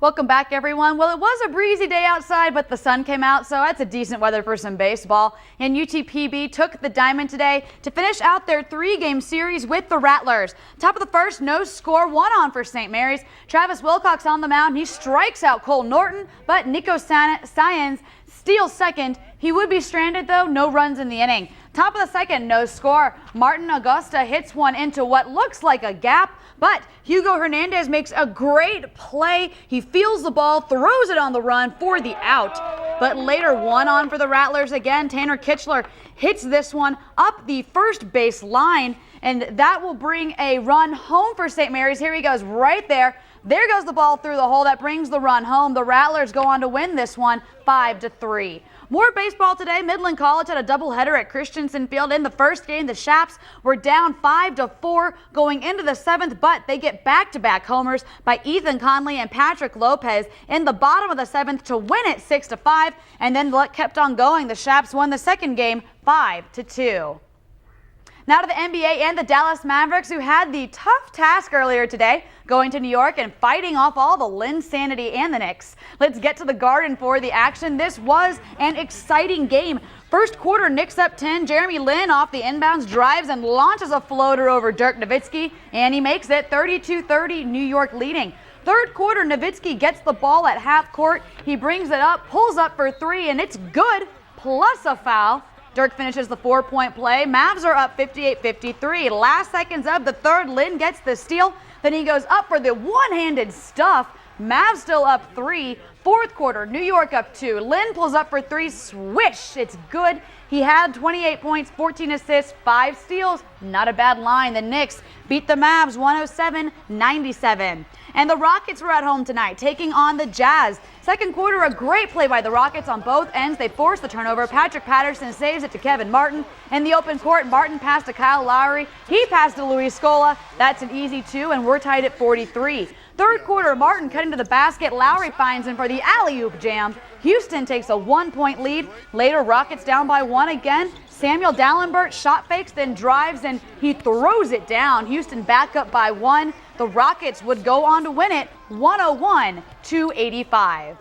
Welcome back, everyone. Well, it was a breezy day outside, but the sun came out, so that's a decent weather for some baseball. And UTPB took the diamond today to finish out their 3-game series with the Rattlers. Top of the first, no score, 1-on for St. Mary's. Travis Wilcox on the mound. He strikes out Cole Norton, but Nico Science steals second. He would be stranded, though. No runs in the inning. Top of the second, no score. Martin Augusta hits one into what looks like a gap, but Hugo Hernandez makes a great play. He feels the ball, throws it on the run for the out. But later, 1-on for the Rattlers again. Tanner Kitchler hits this one up the first base line, and that will bring a run home for St. Mary's. Here he goes right there. There goes the ball through the hole. That brings the run home. The Rattlers go on to win this one 5-3. More baseball today. Midland College had a doubleheader at Christensen Field. In the first game, the Shaps were down 5-4 going into the 7th, but they get back-to-back homers by Ethan Conley and Patrick Lopez in the bottom of the 7th to win it 6-5, and then luck kept on going. The Shaps won the second game 5-2. Now to the NBA and the Dallas Mavericks, who had the tough task earlier today, going to New York and fighting off all the Linsanity and the Knicks. Let's get to the Garden for the action. This was an exciting game. First quarter, Knicks up 10. Jeremy Lin off the inbounds drives and launches a floater over Dirk Nowitzki, and he makes it 32-30, New York leading. Third quarter, Nowitzki gets the ball at half court. He brings it up, pulls up for 3, and it's good, plus a foul. Dirk finishes the 4-point play. Mavs are up 58-53. Last seconds of the third, Lin gets the steal. Then he goes up for the one-handed stuff. Mavs still up 3. Fourth quarter, New York up 2. Lin pulls up for 3. Swish. It's good. He had 28 points, 14 assists, 5 steals. Not a bad line. The Knicks beat the Mavs 107-97. And the Rockets were at home tonight, taking on the Jazz. Second quarter, a great play by the Rockets on both ends. They force the turnover. Patrick Patterson saves it to Kevin Martin. In the open court, Martin passed to Kyle Lowry. He passed to Luis Scola. That's an easy 2, and we're tied at 43. Third quarter, Martin cutting to the basket. Lowry finds him for the alley-oop jam. Houston takes a 1-point lead. Later, Rockets down by 1 again. Samuel Dallenbert shot fakes, then drives, and he throws it down. Houston back up by 1. The Rockets would go on to win it 101-85.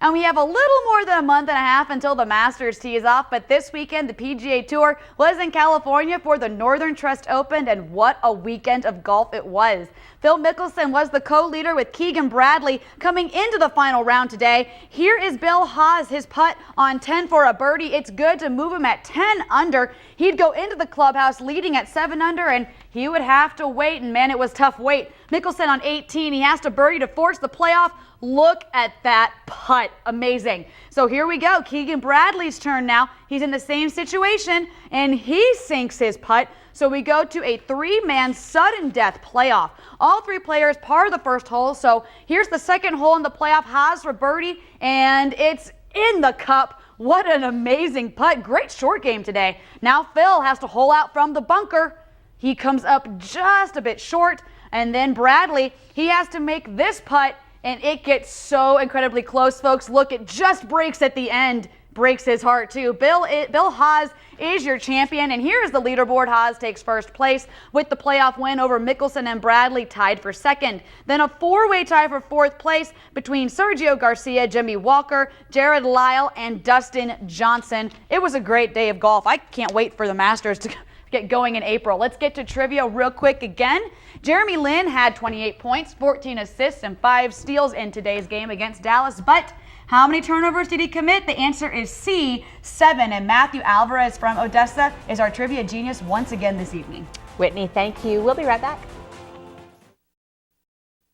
And we have a little more than a month and a half until the Masters tees off, but this weekend the PGA Tour was in California for the Northern Trust Open, and what a weekend of golf it was. Phil Mickelson was the co-leader with Keegan Bradley coming into the final round today. Here is Bill Haas, his putt on 10 for a birdie. It's good to move him at 10 under. He'd go into the clubhouse leading at 7 under, and he would have to wait, and man, it was tough wait. Mickelson on 18, he has to birdie to force the playoff. Look at that putt. Amazing. So here we go. Keegan Bradley's turn now. He's in the same situation, and he sinks his putt. So we go to a 3-man sudden death playoff. All 3 players par the first hole. So here's the second hole in the playoff. Haas for birdie, and it's in the cup. What an amazing putt. Great short game today. Now Phil has to hole out from the bunker. He comes up just a bit short, and then Bradley, he has to make this putt, and it gets so incredibly close, folks. Look, it just breaks at the end. Breaks his heart, too. Bill Haas is your champion, and here's the leaderboard. Haas takes first place with the playoff win over Mickelson and Bradley, tied for second. Then a 4-way tie for fourth place between Sergio Garcia, Jimmy Walker, Jared Lyle, and Dustin Johnson. It was a great day of golf. I can't wait for the Masters to get going in April. Let's get to trivia real quick again. Jeremy Lin had 28 points, 14 assists, and 5 steals in today's game against Dallas. But how many turnovers did he commit? The answer is C, 7. And Matthew Alvarez from Odessa is our trivia genius once again this evening. Whitney, thank you. We'll be right back.